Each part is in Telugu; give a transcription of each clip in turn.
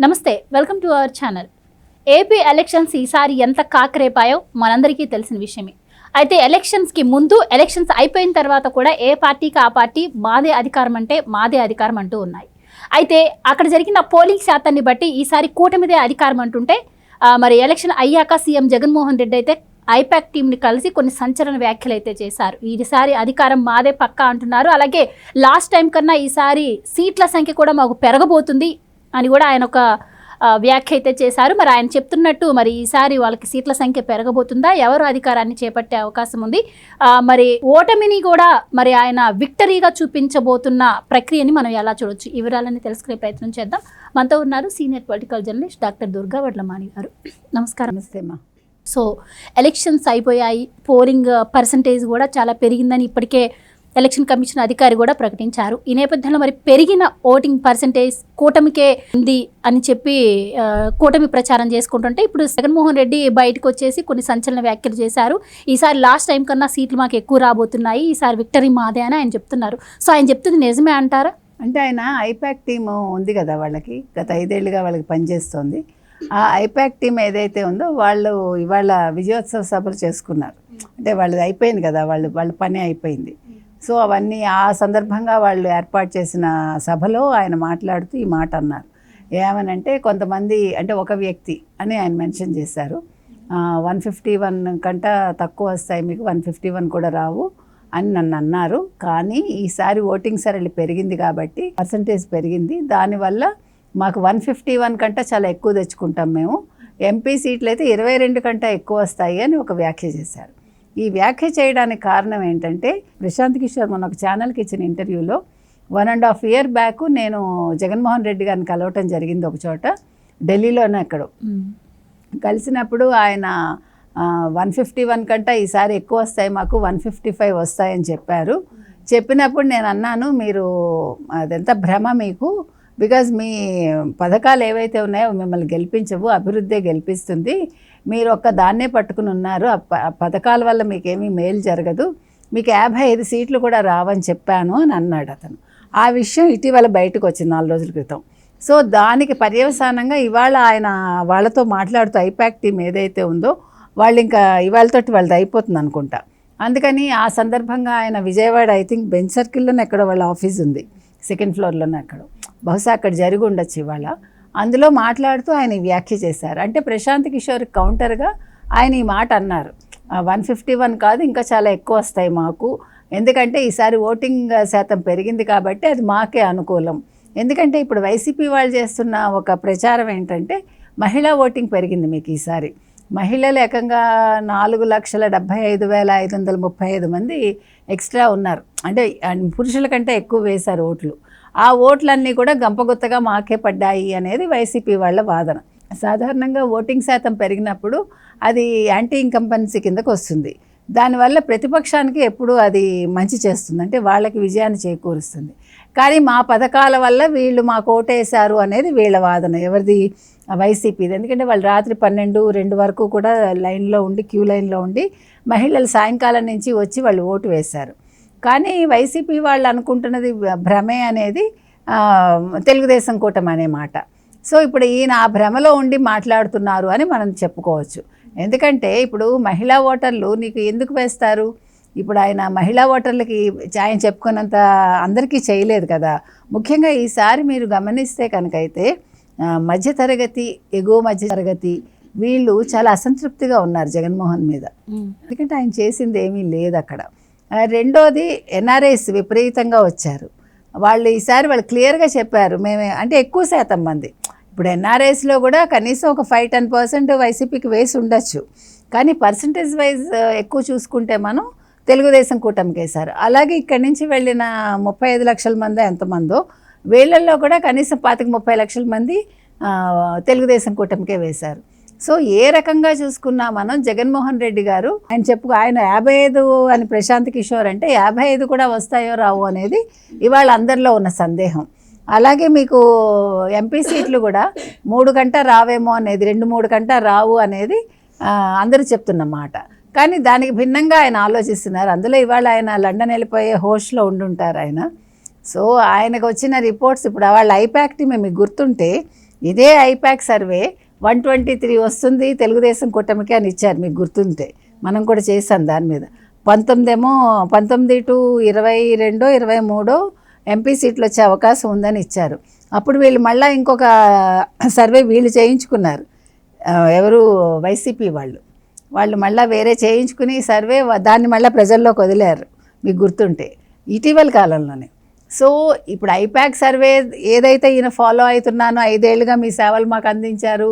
నమస్తే, welcome to our channel. AP elections ఈసారి ఎంత కాకరేపాయో మనందరికీ తెలిసిన విషయమే. అయితే ఎలక్షన్స్కి ముందు, ఎలక్షన్స్ అయిపోయిన తర్వాత కూడా ఏ పార్టీకి ఆ పార్టీ మాదే అధికారం అంటే మాదే అధికారం అంటూ ఉన్నాయి. అయితే అక్కడ జరిగిన పోలింగ్ శాతాన్ని బట్టి ఈసారి కూటమిదే అధికారం అంటుంటే, మరి ఎలక్షన్ అయ్యాక సీఎం జగన్మోహన్ రెడ్డి అయితే ఐపాక్ టీంని కలిసి కొన్ని సంచలన వ్యాఖ్యలు అయితే చేశారు. ఈసారి అధికారం మాదే పక్కా అంటున్నారు. అలాగే లాస్ట్ టైం కన్నా ఈసారి సీట్ల సంఖ్య కూడా మాకు పెరగబోతుంది అని కూడా ఆయన ఒక వ్యాఖ్య అయితే చేశారు. మరి ఆయన చెప్తున్నట్టు మరి ఈసారి వాళ్ళకి సీట్ల సంఖ్య పెరగబోతుందా, ఎవరు అధికారాన్ని చేపట్టే అవకాశం ఉంది, మరి ఓటమిని కూడా మరి ఆయన విక్టరీగా చూపించబోతున్న ప్రక్రియని మనం ఎలా చూడొచ్చు, ఈ వివరాలని తెలుసుకునే ప్రయత్నం చేద్దాం. మనతో ఉన్నారు senior political journalist doctor Durga Vadlamani గారు. నమస్కారం. నమస్తేమ్మా. సో ఎలక్షన్స్ అయిపోయాయి, పోలింగ్ పర్సంటేజ్ కూడా చాలా పెరిగిందని ఇప్పటికే ఎలక్షన్ కమిషన్ అధికారి కూడా ప్రకటించారు. ఈ నేపథ్యంలో మరి పెరిగిన ఓటింగ్ పర్సంటేజ్ కూటమికే ఉంది అని చెప్పి కూటమి ప్రచారం చేసుకుంటుంటే, ఇప్పుడు జగన్మోహన్ రెడ్డి బయటకు వచ్చేసి కొన్ని సంచలన వ్యాఖ్యలు చేశారు. ఈసారి లాస్ట్ టైం కన్నా సీట్లు మాకు ఎక్కువ రాబోతున్నాయి, ఈసారి విక్టరీ మాదే అని ఆయన చెప్తున్నారు. సో ఆయన చెప్తుంది నిజమే అంటారా? అంటే ఆయన ఐపాక్ టీమ్ ఉంది కదా, వాళ్ళకి గత 5 ఏళ్ళుగా వాళ్ళకి పనిచేస్తుంది. ఆ ఐపాక్ టీం ఏదైతే ఉందో వాళ్ళు ఇవాళ విజయోత్సవ సభలు చేసుకున్నారు. అంటే వాళ్ళది అయిపోయింది కదా, వాళ్ళ పని అయిపోయింది. సో అవన్నీ ఆ సందర్భంగా వాళ్ళు ఏర్పాటు చేసిన సభలో ఆయన మాట్లాడుతూ ఈ మాట అన్నారు. ఏమనంటే, కొంతమంది అంటే ఒక వ్యక్తి అని ఆయన మెన్షన్ చేశారు. 151 కంటే తక్కువ వస్తాయి, మీకు 151 కూడా రావు అని నన్ను అన్నారు. కానీ ఈసారి ఓటింగ్ సరళి పెరిగింది కాబట్టి పర్సంటేజ్ పెరిగింది, దానివల్ల మాకు 151 కంటే చాలా ఎక్కువ తెచ్చుకుంటాం మేము. ఎంపీ సీట్లు అయితే 22 కంటే ఎక్కువ వస్తాయి అని ఒక వ్యాఖ్య చేశారు. ఈ వ్యాఖ్య చేయడానికి కారణం ఏంటంటే, ప్రశాంత్ కిషోర్ మన ఒక ఛానల్కి ఇచ్చిన ఇంటర్వ్యూలో 1.5 year బ్యాక్ నేను జగన్మోహన్ రెడ్డి గారిని కలవటం జరిగింది ఒక చోట, ఢిల్లీలోనే. అక్కడ కలిసినప్పుడు ఆయన 151 కంటే ఈసారి ఎక్కువ వస్తాయి, మాకు 155 వస్తాయని చెప్పారు. చెప్పినప్పుడు నేను అన్నాను, మీరు అదంతా భ్రమ మీకు, బికాజ్ మీ పథకాలు ఏవైతే ఉన్నాయో మిమ్మల్ని గెలిపించవు, అభివృద్ధే గెలిపిస్తుంది. మీరు ఒక్క దాన్నే పట్టుకుని ఉన్నారు, ఆ పథకాల వల్ల మీకేమీ మేలు జరగదు, మీకు 55 సీట్లు కూడా రావని చెప్పాను అని అన్నాడు అతను. ఆ విషయం ఇటీవల బయటకు వచ్చింది 4 రోజుల క్రితం. సో దానికి పర్యవసానంగా ఇవాళ ఆయన వాళ్ళతో మాట్లాడుతూ ఐపాక్ టీం ఏదైతే ఉందో వాళ్ళు ఇంకా ఇవాళతోటి వాళ్ళది అయిపోతుంది అనుకుంటా. అందుకని ఆ సందర్భంగా ఆయన విజయవాడ ఐ థింక్ బెంచ్ సర్కిల్లోనే ఎక్కడో వాళ్ళ ఆఫీస్ ఉంది, 2nd floorలోనే, అక్కడ బహుశా అక్కడ జరిగి ఉండొచ్చు ఇవాళ. అందులో మాట్లాడుతూ ఆయన వ్యాఖ్య చేశారు. అంటే ప్రశాంత్ కిషోర్ కౌంటర్గా ఆయన ఈ మాట అన్నారు, 151 కాదు ఇంకా చాలా ఎక్కువ వస్తాయి మాకు, ఎందుకంటే ఈసారి ఓటింగ్ శాతం పెరిగింది కాబట్టి అది మాకే అనుకూలం. ఎందుకంటే ఇప్పుడు వైసీపీ వాళ్ళు చేస్తున్న ఒక ప్రచారం ఏంటంటే, మహిళా ఓటింగ్ పెరిగింది మీకు ఈసారి. మహిళలు ఏకంగా 4,75,535 మంది ఎక్స్ట్రా ఉన్నారు, అంటే పురుషుల కంటే ఎక్కువ వేశారు ఓట్లు. ఆ ఓట్లన్నీ కూడా గంపగుత్తగా మాకే పడ్డాయి అనేది వైసీపీ వాళ్ళ వాదన. సాధారణంగా ఓటింగ్ శాతం పెరిగినప్పుడు అది యాంటీ ఇన్కంపెన్సీ కిందకు వస్తుంది. దానివల్ల ప్రతిపక్షానికి ఎప్పుడు అది మంచి చేస్తుంది, అంటే వాళ్ళకి విజయాన్ని చేకూరుస్తుంది. కానీ మా పథకాల వల్ల వీళ్ళు మాకు ఓటేశారు అనేది వీళ్ళ వాదన. ఎవరిది? వైసీపీది. ఎందుకంటే వాళ్ళు రాత్రి 12-2 వరకు కూడా లైన్లో ఉండి, క్యూ లైన్లో ఉండి, మహిళలు సాయంకాలం నుంచి వచ్చి వాళ్ళు ఓటు వేశారు. కానీ వైసీపీ వాళ్ళు అనుకుంటున్నది భ్రమే అనేది తెలుగుదేశం కూటమి అనే మాట. సో ఇప్పుడు ఈయన ఆ భ్రమలో ఉండి మాట్లాడుతున్నారు అని మనం చెప్పుకోవచ్చు. ఎందుకంటే ఇప్పుడు మహిళా ఓటర్లు నీకు ఎందుకు వేస్తారు? ఇప్పుడు ఆయన మహిళా ఓటర్లకి ఆయన చెప్పుకున్నంత అందరికీ చేయలేదు కదా. ముఖ్యంగా ఈసారి మీరు గమనిస్తే కనుకైతే మధ్యతరగతి, ఎగువ మధ్యతరగతి వీళ్ళు చాలా అసంతృప్తిగా ఉన్నారు జగన్మోహన్ మీద. ఎందుకంటే ఆయన చేసింది ఏమీ లేదు అక్కడ. రెండోది, ఎన్ఆర్ఐస్ విపరీతంగా వచ్చారు. వాళ్ళు ఈసారి వాళ్ళు క్లియర్గా చెప్పారు, మేమే అంటే ఎక్కువ శాతం మంది. ఇప్పుడు ఎన్ఆర్ఐస్లో కూడా కనీసం ఒక 5-10% వైసీపీకి వేసి ఉండొచ్చు, కానీ పర్సంటేజ్ వైజ్ ఎక్కువ చూసుకుంటే మనం తెలుగుదేశం కూటమికి వేశారు. అలాగే ఇక్కడి నుంచి వెళ్ళిన 35 లక్షల మంది ఎంతమందో, వీళ్ళల్లో కూడా కనీసం 25-30 లక్షల మంది తెలుగుదేశం కూటమికే వేశారు. సో ఏ రకంగా చూసుకున్నా మనం జగన్మోహన్ రెడ్డి గారు ఆయన 55 అని ప్రశాంత్ కిషోర్ అంటే 55 కూడా వస్తాయో రావు అనేది ఇవాళ అందరిలో ఉన్న సందేహం. అలాగే మీకు ఎంపీ సీట్లు కూడా 3 కంటే రావేమో అనేది, 2-3 కంటే రావు అనేది అందరూ చెప్తున్న మాట. కానీ దానికి భిన్నంగా ఆయన ఆలోచిస్తున్నారు. అందులో ఇవాళ ఆయన లండన్ వెళ్ళిపోయే హోస్ట్లో ఉండుంటారు ఆయన. సో ఆయనకు వచ్చిన రిపోర్ట్స్ ఇప్పుడు వాళ్ళ ఐపాక్ టీమ్ మీకు గుర్తుంటే ఇదే ఐపాక్ సర్వే 123 వస్తుంది తెలుగుదేశం కూటమికి అని ఇచ్చారు, మీకు గుర్తుంటే మనం కూడా చేసాం దాని మీద. 19 టు 22 23 ఎంపీ సీట్లు వచ్చే అవకాశం ఉందని ఇచ్చారు. అప్పుడు వీళ్ళు మళ్ళీ ఇంకొక సర్వే వీళ్ళు చేయించుకున్నారు, ఎవరు వైసీపీ వాళ్ళు మళ్ళీ వేరే చేయించుకుని సర్వే దాన్ని మళ్ళీ ప్రజల్లోకి వదిలేరు, మీకు గుర్తుంటే ఇటీవల కాలంలోనే. సో ఇప్పుడు ఐపాక్ సర్వే ఏదైతే ఈయన ఫాలో అవుతున్నానో 5 ఏళ్ళుగా మీ సేవలు మాకు అందించారు,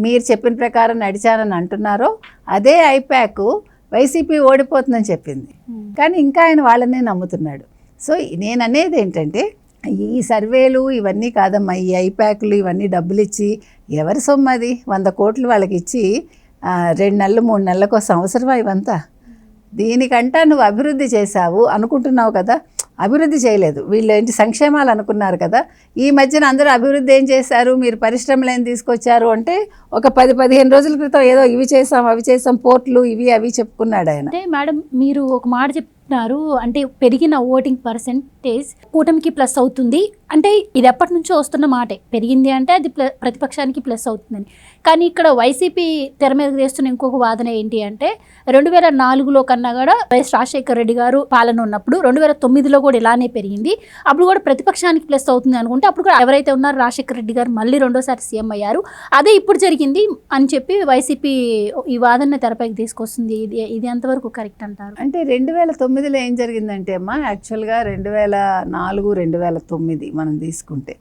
మీరు చెప్పిన ప్రకారం నడిచానని అంటున్నారో అదే ఐపాక్ వైసీపీ ఓడిపోతుందని చెప్పింది, కానీ ఇంకా ఆయన వాళ్ళనే నమ్ముతున్నాడు. సో నేను అనేది ఏంటంటే ఈ సర్వేలు ఇవన్నీ కాదమ్మా, ఈ ఐపాక్లు ఇవన్నీ డబ్బులు ఇచ్చి ఎవరి సొమ్ము అది 100 కోట్లు వాళ్ళకి ఇచ్చి 2 నెలలు 3 నెలలకు అవసరమా ఇవంతా? దీనికంటా నువ్వు అభివృద్ధి చేశావు అనుకుంటున్నావు కదా, అభివృద్ధి చేయలేదు. వీళ్ళు ఏంటి సంక్షేమాలు అనుకున్నారు కదా. ఈ మధ్యన అందరూ అభివృద్ధి ఏం చేశారు, మీరు పరిశ్రమలు ఏం తీసుకొచ్చారు అంటే ఒక 10-15 రోజుల క్రితం ఏదో ఇవి చేసాం అవి చేసాం పోర్ట్లు ఇవి అవి చెప్పుకున్నాడు ఆయన. అంటే మేడం మీరు ఒక మాట చెప్తున్నారు, అంటే పెరిగిన ఓటింగ్ పర్సెంటేజ్ కూటమికి ప్లస్ అవుతుంది అంటే ఇది ఎప్పటి నుంచో వస్తున్న మాటే, పెరిగింది అంటే అది ప్రతిపక్షానికి ప్లస్ అవుతుందని. కానీ ఇక్కడ వైసీపీ తెర మీద వేస్తున్న ఇంకొక వాదన ఏంటి అంటే 2004లో కన్నా కూడా వైఎస్ రాజశేఖర రెడ్డి గారు పాలన ఉన్నప్పుడు 2009లో కూడా ఇలానే పెరిగింది, అప్పుడు కూడా ప్రతిపక్షానికి ప్లస్ అవుతుంది అనుకుంటే అప్పుడు కూడా ఎవరైతే ఉన్నారో రాజశేఖర రెడ్డి గారు మళ్ళీ 2వ సీఎం అయ్యారు, అదే ఇప్పుడు జరిగింది అని చెప్పి వైసీపీ ఈ వాదన తెరపైకి తీసుకొస్తుంది. ఇది ఎంతవరకు కరెక్ట్ అంటారు? అంటే 2009లో ఏం జరిగిందంటే అమ్మా, యాక్చువల్గా 2004 2009 మనం తీసుకుంటే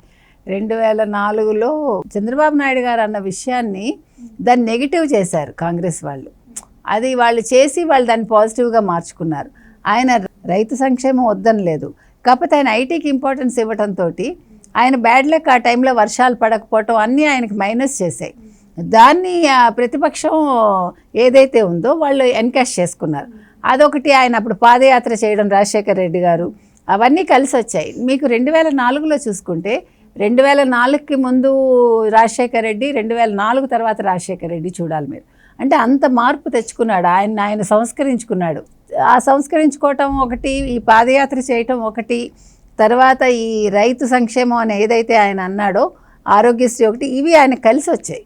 2004లో చంద్రబాబు నాయుడు గారు అన్న విషయాన్ని దాన్ని నెగిటివ్ చేశారు కాంగ్రెస్ వాళ్ళు. అది వాళ్ళు చేసి వాళ్ళు దాన్ని పాజిటివ్గా మార్చుకున్నారు. ఆయన రైతు సంక్షేమం వద్దని లేదు, కాకపోతే ఆయన ఐటీకి ఇంపార్టెన్స్ ఇవ్వడంతో ఆయన బ్యాడ్ లక్ ఆ టైంలో వర్షాలు పడకపోవటం అన్నీ ఆయనకి మైనస్ చేశాయి. దాన్ని ప్రతిపక్షం ఏదైతే ఉందో వాళ్ళు ఎన్కాష్ చేసుకున్నారు. అదొకటి. ఆయన అప్పుడు పాదయాత్ర చేయడం రాజశేఖర రెడ్డి గారు అవన్నీ కలిసి వచ్చాయి. మీకు 2004లో చూసుకుంటే 2004కి ముందు రాజశేఖర రెడ్డి, 2004 తర్వాత రాజశేఖర రెడ్డి చూడాలి మీరు. అంటే అంత మార్పు తెచ్చుకున్నాడు, ఆయన సంస్కరించుకున్నాడు. ఆ సంస్కరించుకోవటం ఒకటి, ఈ పాదయాత్ర చేయటం ఒకటి, తర్వాత ఈ రైతు సంక్షేమం అని ఏదైతే ఆయన అన్నాడో ఆరోగ్యశ్రీ ఒకటి, ఇవి ఆయన కలిసి వచ్చాయి.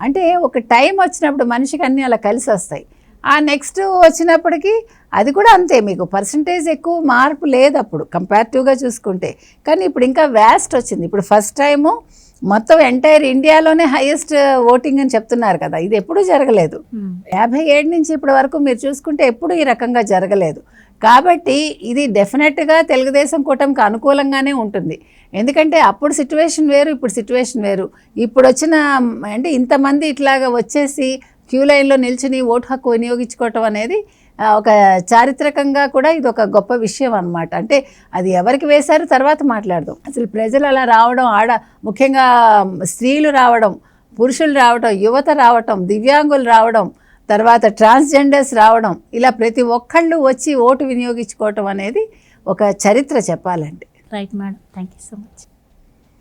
అంటే ఒక టైం వచ్చినప్పుడు మనిషికి అన్నీ అలా కలిసి వస్తాయి. ఆ నెక్స్ట్ వచ్చినప్పటికీ అది కూడా అంతే, మీకు పర్సంటేజ్ ఎక్కువ మార్పు లేదు అప్పుడు కంపారిటివ్గా చూసుకుంటే. కానీ ఇప్పుడు ఇంకా వ్యాస్ట్ వచ్చింది. ఇప్పుడు ఫస్ట్ టైము మొత్తం ఎంటైర్ ఇండియాలోనే హైయెస్ట్ ఓటింగ్ అని చెప్తున్నారు కదా, ఇది ఎప్పుడూ జరగలేదు. 57 నుంచి ఇప్పటి వరకు మీరు చూసుకుంటే ఎప్పుడూ ఈ రకంగా జరగలేదు. కాబట్టి ఇది డెఫినెట్గా తెలుగుదేశం కూటమికి అనుకూలంగానే ఉంటుంది. ఎందుకంటే అప్పుడు సిచ్యువేషన్ వేరు, ఇప్పుడు సిచ్యువేషన్ వేరు. ఇప్పుడు వచ్చిన అంటే ఇంతమంది ఇట్లాగా వచ్చేసి క్యూ లైన్లో నిల్చుని ఓటు హక్కు వినియోగించుకోవటం అనేది ఒక చారిత్రకంగా కూడా ఇది ఒక గొప్ప విషయం అన్నమాట. అంటే అది ఎవరికి వేశారు తర్వాత మాట్లాడదాం. అసలు ప్రజలు అలా రావడం, ముఖ్యంగా స్త్రీలు రావడం, పురుషులు రావడం, యువత రావటం, దివ్యాంగులు రావడం, తర్వాత ట్రాన్స్జెండర్స్ రావడం, ఇలా ప్రతి ఒక్కళ్ళు వచ్చి ఓటు వినియోగించుకోవటం అనేది ఒక చరిత్ర చెప్పాలంటే. Right madam, thank you so much.